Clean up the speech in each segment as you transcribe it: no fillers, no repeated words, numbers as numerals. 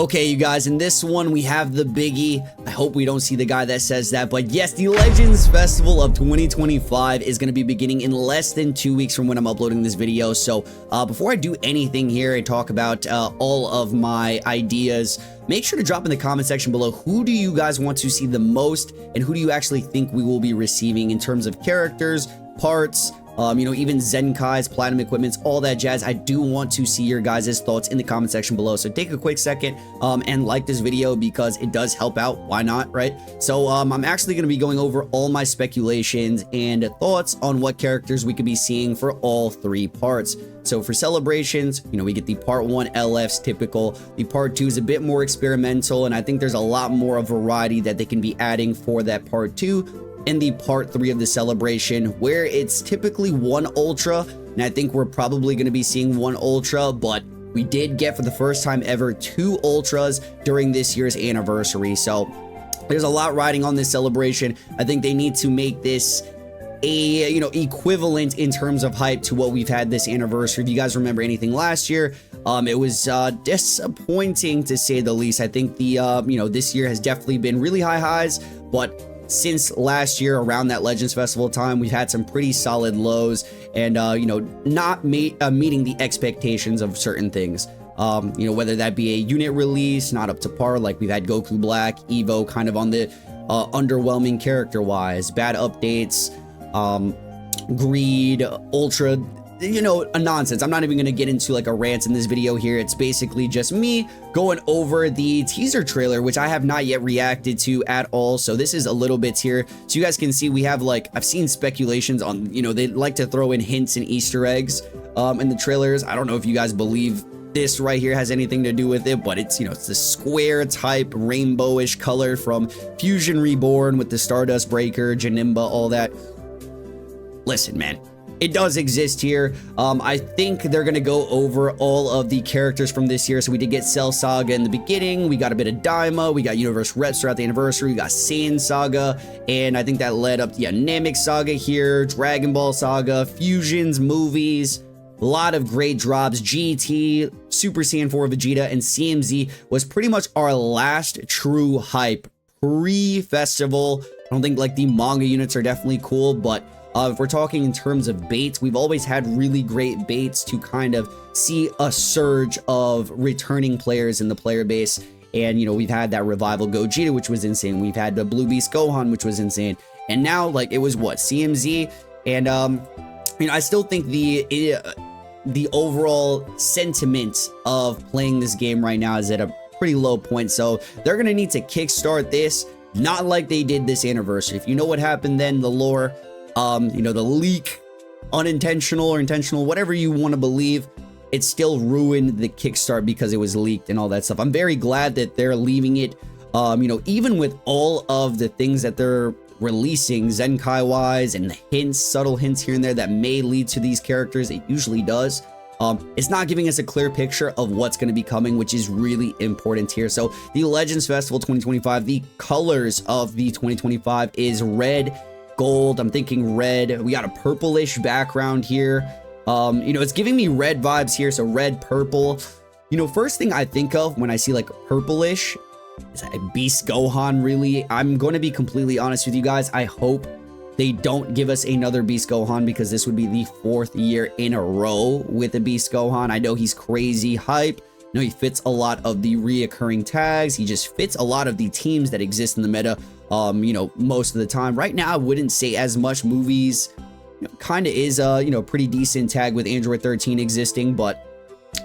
Okay, you guys, in this one, we have the biggie. I hope we don't see the guy that says that, but yes, the Legends Festival of 2025 is going to be beginning in less than 2 weeks from when I'm uploading this video. So before I do anything here and talk about all of my ideas, make sure to drop in the comment section below, who do you guys want to see the most, and who do you actually think we will be receiving in terms of characters, parts, even Zenkai's, platinum equipments, all that jazz. I do want to see your guys' thoughts in the comment section below. So take a quick second and like this video because it does help out. Why not, right? So I'm actually going to be going over all my speculations and thoughts on what characters we could be seeing for all three parts. So for celebrations, we get the part 1 LFs typical. The part 2 is a bit more experimental, and I think there's a lot more variety that they can be adding for that part 2. In the part 3 of the celebration, where it's typically one ultra, and I think we're probably going to be seeing one ultra, but we did get for the first time ever 2 ultras during this year's anniversary. So there's a lot riding on this celebration. I think they need to make this a equivalent in terms of hype to what we've had this anniversary. If you guys remember anything last year, it was disappointing to say the least. I think the this year has definitely been really high highs, but since last year around that Legends Festival time, we've had some pretty solid lows, and not meeting the expectations of certain things. Whether that be a unit release not up to par, like we've had Goku Black, Evo kind of on the underwhelming character wise, bad updates, greed, ultra, a nonsense. I'm not even going to get into like a rant in this video here. It's basically just me going over the teaser trailer, which I have not yet reacted to at all. So this is a little bit here, so you guys can see we have, like, I've seen speculations on, they like to throw in hints and Easter eggs in the trailers. I don't know if you guys believe this right here has anything to do with it, but it's it's the square type rainbowish color from Fusion Reborn with the Stardust Breaker, Janemba, all that. Listen, man, it does exist here. I think they're going to go over all of the characters from this year. So we did get Cell Saga in the beginning. We got a bit of Daima. We got Universe Reps throughout the anniversary. We got Saiyan Saga. And I think that led up to Namek Saga here. Dragon Ball Saga. Fusions, movies. A lot of great drops. GT, Super Saiyan 4 Vegeta, and CMZ was pretty much our last true hype pre-festival. I don't think like the manga units are definitely cool, but if we're talking in terms of baits, we've always had really great baits to kind of see a surge of returning players in the player base. And, we've had that revival Gogeta, which was insane. We've had the Blue Beast Gohan, which was insane. And now, like, it was what? CMZ. And, I still think the overall sentiment of playing this game right now is at a pretty low point. So they're going to need to kickstart this, not like they did this anniversary. If you know what happened then, the lore, the leak, unintentional or intentional, whatever you want to believe, it still ruined the kickstart because it was leaked and all that stuff. I'm very glad that they're leaving it, even with all of the things that they're releasing Zenkai wise and the hints, subtle hints here and there that may lead to these characters. It usually does. It's not giving us a clear picture of what's going to be coming, which is really important here. So the Legends Festival 2025, the colors of the 2025 is red, gold. I'm thinking red. We got a purplish background here. It's giving me red vibes here. So red, purple. First thing I think of when I see like purplish is a Beast Gohan. Really, I'm going to be completely honest with you guys. I hope they don't give us another Beast Gohan, because this would be the 4th year in a row with a Beast Gohan. I know he's crazy hype. He fits a lot of the reoccurring tags. He just fits a lot of the teams that exist in the meta, most of the time. Right now, I wouldn't say as much. Movies kind of is a, pretty decent tag with Android 13 existing, but,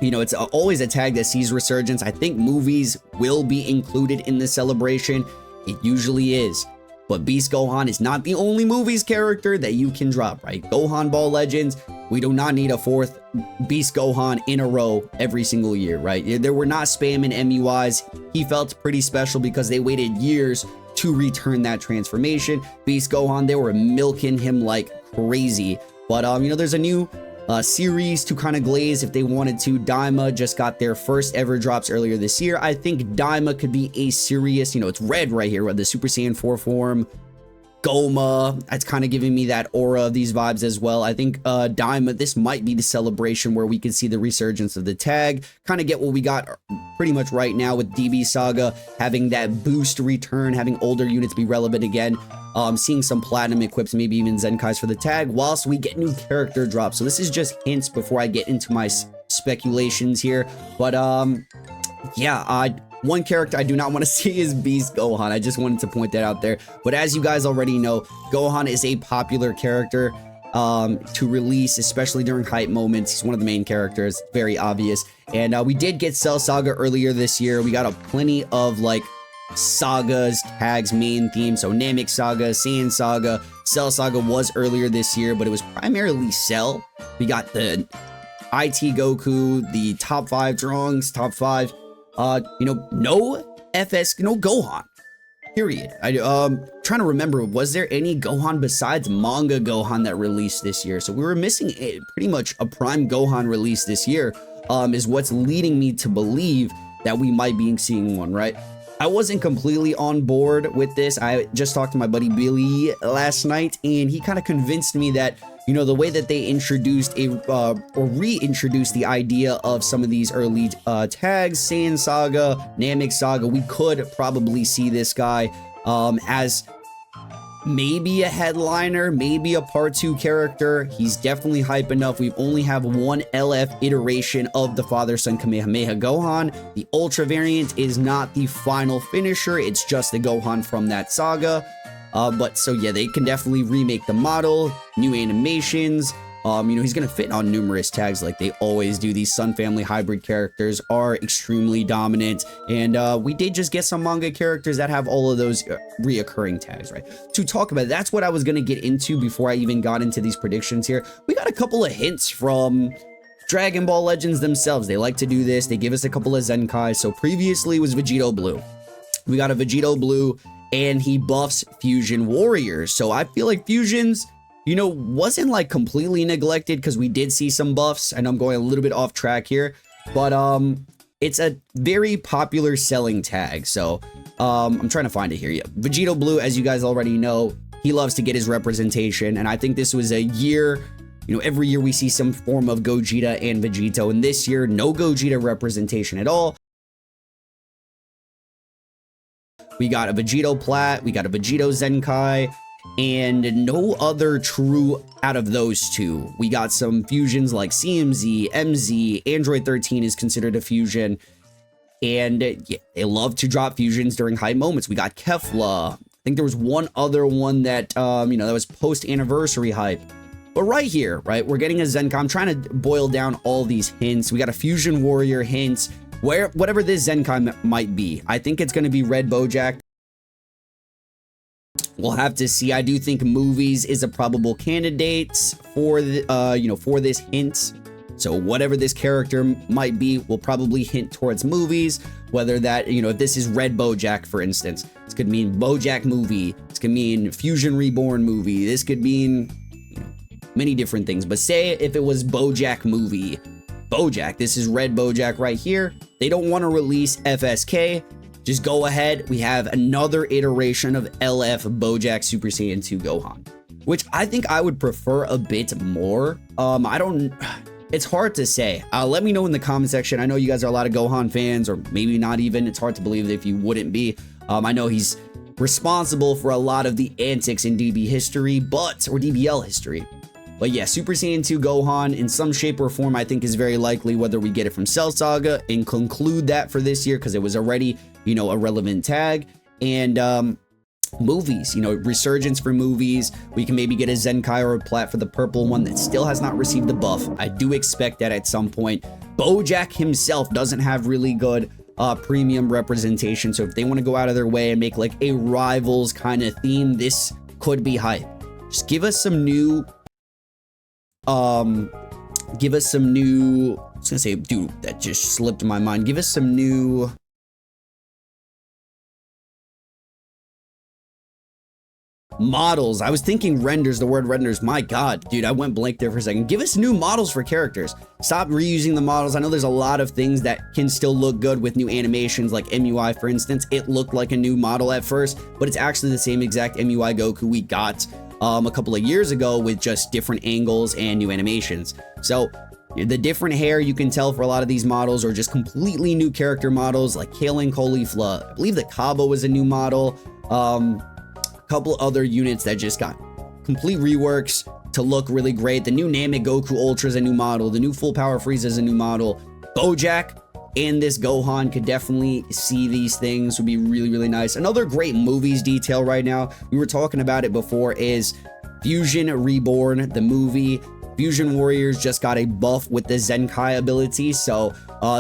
it's always a tag that sees resurgence. I think movies will be included in the celebration. It usually is. But Beast Gohan is not the only movies character that you can drop, right? Gohan Ball Legends, we do not need a 4th Beast Gohan in a row every single year, right? They were not spamming MUIs. He felt pretty special because they waited years to return that transformation. Beast Gohan, they were milking him like crazy. But, there's a new series to kind of glaze if they wanted to. Daima just got their first ever drops earlier this year. I think Daima could be a serious, it's red right here with the Super Saiyan 4 form. Goma, that's kind of giving me that aura of these vibes as well. I think Daima, this might be the celebration where we can see the resurgence of the tag, kind of get what we got pretty much right now with DB Saga, having that boost return, having older units be relevant again, seeing some platinum equips, maybe even Zenkais for the tag, whilst we get new character drops. So this is just hints before I get into my speculations here, but yeah, one character I do not want to see is Beast Gohan. I just wanted to point that out there. But as you guys already know, Gohan is a popular character to release, especially during hype moments. He's one of the main characters, very obvious. And we did get Cell Saga earlier this year. We got a plenty of like sagas, tags, main themes. So Namek Saga, Saiyan Saga, Cell Saga was earlier this year, but it was primarily Cell. We got the IT Goku, the top 5 Trunks, top 5. You know, no Gohan, period. Trying to remember, was there any Gohan besides manga Gohan that released this year? So we were missing pretty much a prime Gohan release this year, is what's leading me to believe that we might be seeing one, right? I wasn't completely on board with this. I just talked to my buddy Billy last night, and he kind of convinced me that, you know, the way that they introduced or reintroduced the idea of some of these early tags, Saiyan Saga, Namek Saga, we could probably see this guy as maybe a headliner, maybe a part 2 character. He's definitely hype enough. We only have one LF iteration of the father-son Kamehameha Gohan. The Ultra variant is not the final finisher. It's just the Gohan from that saga. But so yeah, they can definitely remake the model, new animations. You know, he's gonna fit on numerous tags like they always do. These Sun Family hybrid characters are extremely dominant, and we did just get some manga characters that have all of those reoccurring tags, right? To talk about, that's what I was gonna get into before I even got into these predictions here. We got a couple of hints from Dragon Ball Legends themselves. They like to do this. They give us a couple of Zenkai. So previously it was Vegito Blue. We got a Vegito Blue, and he buffs Fusion Warriors. So I feel like Fusions, you know, wasn't like completely neglected because we did see some buffs. And I'm going a little bit off track here, but it's a very popular selling tag. So I'm trying to find it here. Yeah, Vegito Blue, as you guys already know, he loves to get his representation, and I think this was a year, you know, every year we see some form of Gogeta and Vegito, and this year no Gogeta representation at all. We got a Vegito Plat, we got a Vegito Zenkai, and no other true out of those two. We got some fusions like CMZ, MZ, Android 13 is considered a fusion, and yeah, they love to drop fusions during high moments. We got Kefla. I think there was one other one that, you know, that was post-anniversary hype. But right here, right, we're getting a Zenkai. I'm trying to boil down all these hints. We got a Fusion Warrior hint. Whatever this Zenkai might be, I think it's going to be Red Bojack. We'll have to see. I do think movies is a probable candidate for the, you know, for this hint. So whatever this character might be, will probably hint towards movies. Whether that, you know, if this is Red Bojack, for instance, this could mean Bojack movie. This could mean Fusion Reborn movie. This could mean, you know, many different things. But say if it was Bojack movie. Bojack, this is Red Bojack right here. They don't want to release FSK. Just go ahead. We have another iteration of LF Bojack Super Saiyan 2 Gohan, which I think I would prefer a bit more. It's hard to say. Let me know in the comment section. I know you guys are a lot of Gohan fans, or maybe not even. It's hard to believe that if you wouldn't be. I know he's responsible for a lot of the antics in DB history, or DBL history. But yeah, Super Saiyan 2 Gohan in some shape or form, I think is very likely, whether we get it from Cell Saga and conclude that for this year because it was already, you know, a relevant tag. And movies, you know, resurgence for movies. We can maybe get a Zenkai or a Plat for the purple one that still has not received the buff. I do expect that at some point. Bojack himself doesn't have really good premium representation. So if they want to go out of their way and make like a Rivals kind of theme, this could be hype. Just give us some new... I was gonna say, dude, that just slipped my mind. Give us some new... models. I was thinking renders, the word renders. My God, dude, I went blank there for a second. Give us new models for characters. Stop reusing the models. I know there's a lot of things that can still look good with new animations, like MUI, for instance. It looked like a new model at first, but it's actually the same exact MUI Goku we got a couple of years ago with just different angles and new animations. So the different hair you can tell for a lot of these models, or just completely new character models like Kale and Caulifla. I believe the Cabo was a new model. Couple other units that just got complete reworks to look really great. The new Namek Goku Ultra is a new model. The new Full Power Frieza is a new model. Bojack and this Gohan could definitely see these things. Would be really, really nice. Another great movies detail right now, we were talking about it before, is Fusion Reborn, the movie. Fusion Warriors just got a buff with the Zenkai ability. So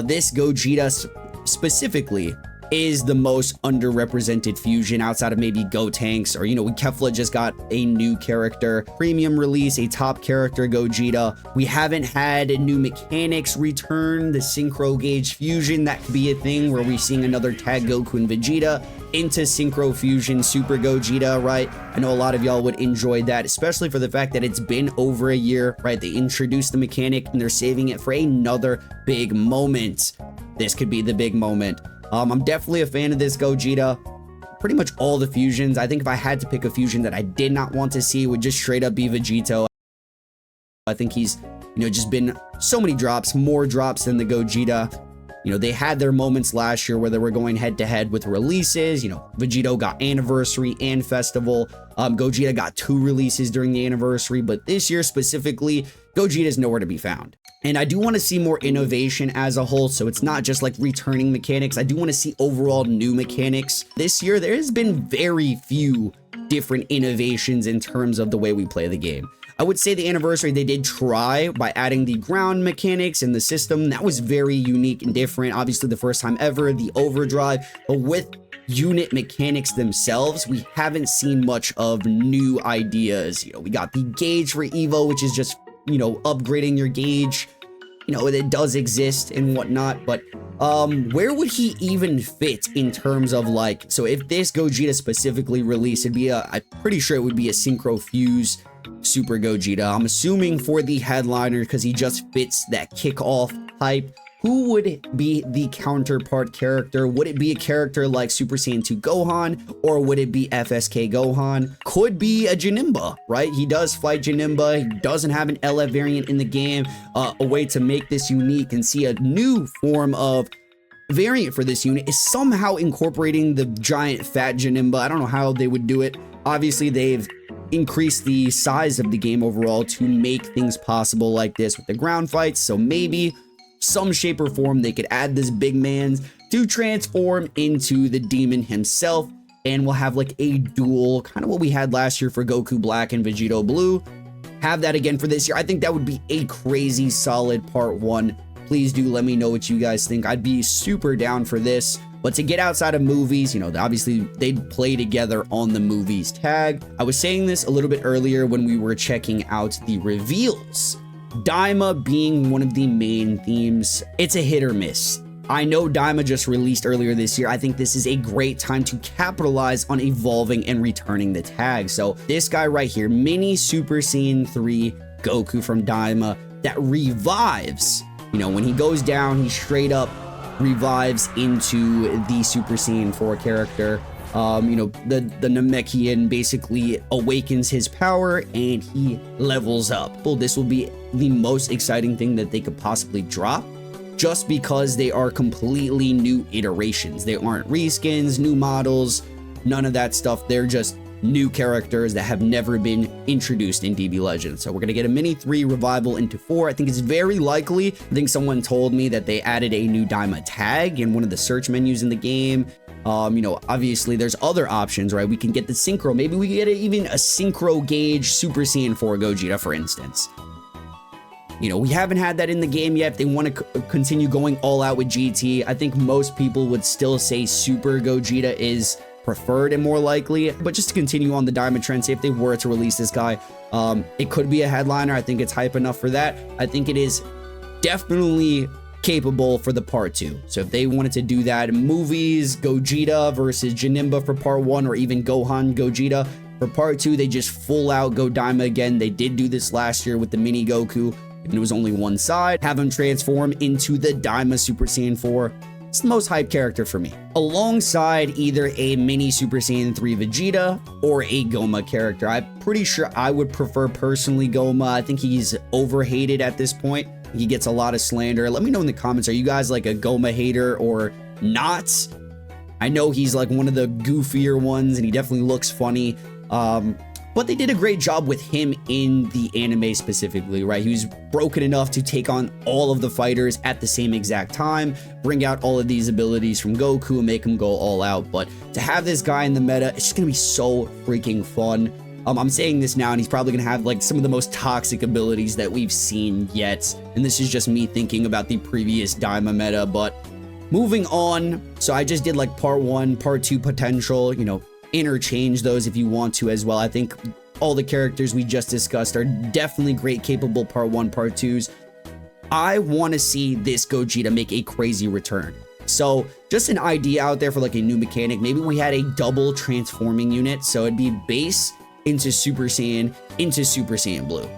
this Gogeta specifically is the most underrepresented fusion outside of maybe Gotenks, or, you know, Kefla just got a new character, premium release, a top character, Gogeta. We haven't had new mechanics return, the Synchro Gauge Fusion. That could be a thing where we're seeing another tag Goku and Vegeta into Synchro Fusion Super Gogeta, right? I know a lot of y'all would enjoy that, especially for the fact that it's been over a year, right? They introduced the mechanic and they're saving it for another big moment. This could be the big moment. I'm definitely a fan of this Gogeta. Pretty much all the fusions. I think if I had to pick a fusion that I did not want to see, it would just straight up be Vegito. I think he's, you know, just been so many drops, more drops than the Gogeta. You know, they had their moments last year where they were going head to head with releases. You know, Vegito got anniversary and festival. Gogeta got 2 releases during the anniversary, but this year specifically, Gogeta is nowhere to be found. And I do want to see more innovation as a whole, so it's not just like returning mechanics. I do want to see overall new mechanics. This year, there has been very few different innovations in terms of the way we play the game. I would say the anniversary, they did try by adding the ground mechanics in the system. That was very unique and different. Obviously, the first time ever, the overdrive, but with unit mechanics themselves, we haven't seen much of new ideas. You know, we got the gauge for Evo, which is just, you know, upgrading your gauge. You know, it does exist and whatnot, but where would he even fit in terms of, like, so if this Gogeta specifically released, it'd be I'm pretty sure it would be a Synchro Fuse Super Gogeta. I'm assuming for the headliner, because he just fits that kickoff hype. Who would be the counterpart character? Would it be a character like Super Saiyan 2 Gohan, or would it be FSK Gohan? Could be a Janemba, right? He does fight Janemba. He doesn't have an LF variant in the game. A way to make this unique and see a new form of variant for this unit is somehow incorporating the giant fat Janemba. I don't know how they would do it. Obviously, they've increased the size of the game overall to make things possible like this with the ground fights. So maybe some shape or form they could add this big man to transform into the demon himself, and we'll have like a duel, kind of what we had last year for Goku Black and Vegito Blue. Have that again for this year. I think that would be a crazy solid part 1. Please do let me know what you guys think. I'd be super down for this. But to get outside of movies, you know, obviously they'd play together on the movies tag. I was saying this a little bit earlier when we were checking out the reveals. Daima being one of the main themes, it's a hit or miss. I know Daima just released earlier this year. I think this is a great time to capitalize on evolving and returning the tag. So this guy right here, Mini Super Saiyan 3 Goku from Daima, that revives. You know, when he goes down, he straight up revives into the Super Saiyan 4 character. You know, the Namekian basically awakens his power and he levels up. Well, this will be the most exciting thing that they could possibly drop, just because they are completely new iterations. They aren't reskins, new models, none of that stuff. They're just new characters that have never been introduced in DB Legends. So we're gonna get a Mini 3 revival into 4. I think it's very likely. I think someone told me that they added a new Daima tag in one of the search menus in the game. You know, obviously there's other options, right? We can get the Synchro. Maybe we get even a Synchro Gauge Super Saiyan 4 Gogeta, for instance. You know, we haven't had that in the game yet. If they want to continue going all out with GT, I think most people would still say Super Gogeta is preferred and more likely. But just to continue on the Daima trend, say if they were to release this guy, it could be a headliner. I think it's hype enough for that. I think it is definitely capable for the part 2. So if they wanted to do that in movies, Gogeta versus Janemba for part 1, or even Gohan Gogeta, For part 2, they just full out go Daima again. They did do this last year with the mini Goku, and it was only one side. Have him transform into the Daima Super Saiyan 4. It's the most hyped character for me. Alongside either a mini Super Saiyan 3 Vegeta or a Goma character. I'm pretty sure I would prefer personally Goma. I think he's overhated at this point. He gets a lot of slander. Let me know in the comments, are you guys like a Goma hater or not? I know he's like one of the goofier ones and he definitely looks funny. But they did a great job with him in the anime specifically, right? He was broken enough to take on all of the fighters at the same exact time, bring out all of these abilities from Goku and make him go all out. But to have this guy in the meta, it's just gonna be so freaking fun. I'm saying this now and he's probably gonna have like some of the most toxic abilities that we've seen yet. And this is just me thinking about the previous Daima meta, but moving on. So I just did like part 1, part 2 potential, you know, interchange those if you want to as well. I think all the characters we just discussed are definitely great, capable part 1, part 2s. I want to see this Gogeta make a crazy return. So just an idea out there for like a new mechanic. Maybe we had a double transforming unit. So it'd be base into Super Saiyan into Super Saiyan Blue.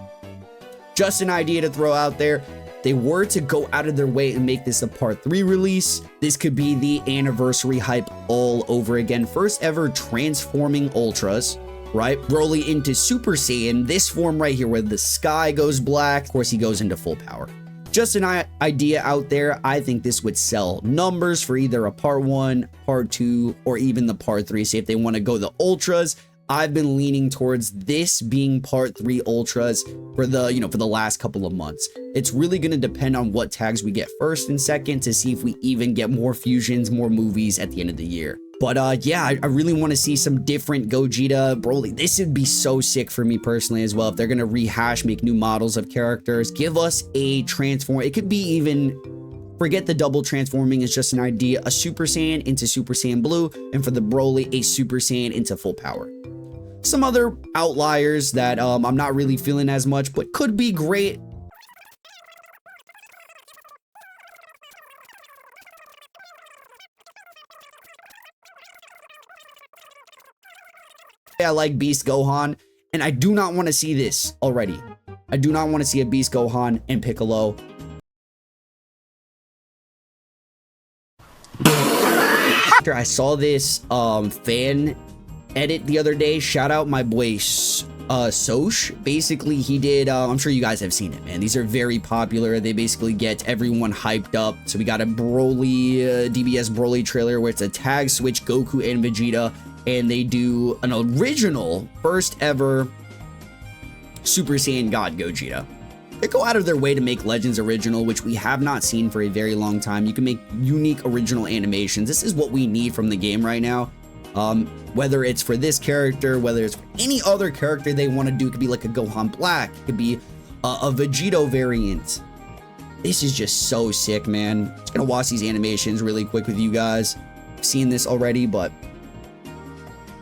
Just an idea to throw out there. They were to go out of their way and make this a part 3 release, this could be the anniversary hype all over again. First ever transforming Ultras, right? Broly into Super Saiyan, this form right here where the sky goes black. Of course, he goes into full power. Just an idea out there. I think this would sell numbers for either a part 1, part 2, or even the part 3. Say if they want to go the Ultras, I've been leaning towards this being part 3 Ultras for the, for the last couple of months. It's really going to depend on what tags we get first and second to see if we even get more fusions, more movies at the end of the year. But yeah, I really want to see some different Gogeta, Broly. This would be so sick for me personally as well. If they're going to rehash, make new models of characters, give us a transform. It could be even, forget the double transforming, it's just an idea. A Super Saiyan into Super Saiyan Blue, and for the Broly, a Super Saiyan into full power. Some other outliers that I'm not really feeling as much, but could be great. I like Beast Gohan, and I do not want to see this already. I do not want to see a Beast Gohan and Piccolo. After I saw this fan edit the other day, shout out my boy Soch. Basically he did, I'm sure you guys have seen it, man. These are very popular. They basically get everyone hyped up. So we got a Broly DBS Broly trailer where it's a tag switch Goku and Vegeta, and they do an original first ever Super Saiyan God Gogeta. They go out of their way to make Legends original, which we have not seen for a very long time. You can make unique original animations. This is what we need from the game right now. Whether it's for this character, whether it's for any other character they want to do, it could be like a Gohan Black, it could be a Vegito variant. This is just so sick, man. Just gonna watch these animations really quick with you guys. I've seen this already, but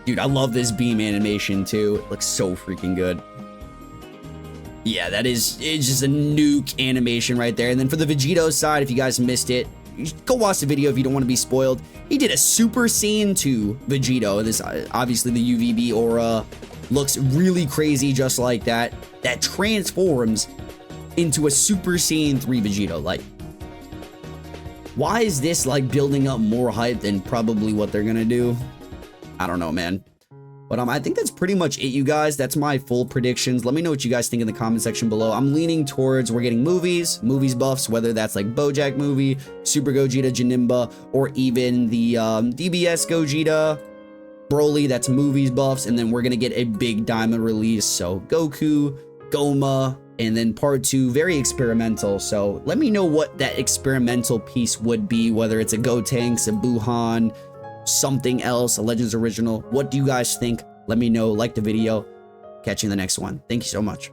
dude, I love this beam animation too. It looks so freaking good. Yeah, it's just a nuke animation right there. And then for the Vegito side, if you guys missed it, go watch the video if you don't want to be spoiled. He did a Super Saiyan 2 Vegito. This obviously the UVB aura looks really crazy, just like that. That transforms into a Super Saiyan 3 Vegito. Like, why is this like building up more hype than probably what they're gonna do? I don't know, man. But I think that's pretty much it, you guys. That's my full predictions. Let me know what you guys think in the comment section below. I'm leaning towards we're getting movies buffs, whether that's like BoJack movie, Super Gogeta Janemba, or even the DBS Gogeta Broly. That's movies buffs, and then we're gonna get a big Daima release. So Goku, Goma, and then part 2, very experimental. So let me know what that experimental piece would be, whether it's a Gotenks, a Buhan, something else, a Legends original. What do you guys think? Let me know. Like the video. Catch you in the next one. Thank you so much.